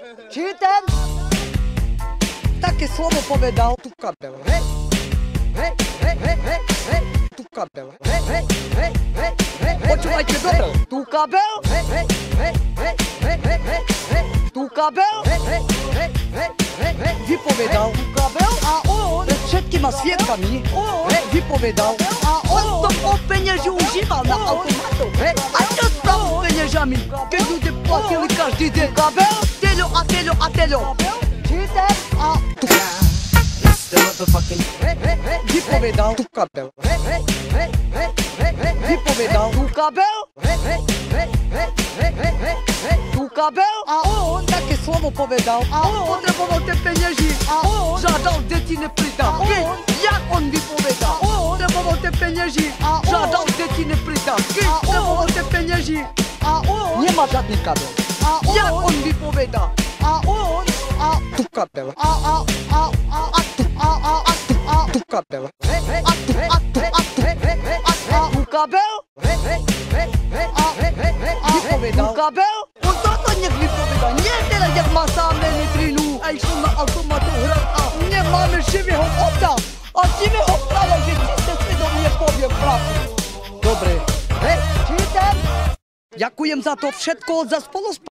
Či ten také slovo povedal, tu kabel, hej, hej, hej, hej, hej, hej, tu kabel, hej, hej, hej, hej, hej, počúvajte dobre, tu kabel, hej, hej, hej, hej, hej, hej, hej, hej, tu kabel, hej, hej, hej, hej, hej, hej, vypovedal, tu kabel a on pred všetkýma svietkami, hej, vypovedal a on to o penieži užíval na automatu, hej, a čo spravu s peniežami, keď ľudia platili každý deň, kabel, teľo a teľo a teľo, či ten a tu vypovedal tu kabel, vypovedal tu kabel, tu kabel a on také slovo povedal a on potreboval tie penieži a on žádal deti nepridal. Jak on vypovedal, potreboval tie penieži a žádal deti nepridal. Potreboval tie penieži a on nemá žádný kabel. Jak on vypovedal a on tu kabel tu kabel tu kabel vypovedal tu kabel on toto nech vypovedal, nie teda jak má samé nitrinu a išlo na automatu hrať a nemáme živého otca a živého kráľa, že čiste svedomie povie pravdu. Dobre, či ten? Ďakujem za to všetko, za spolusprávu.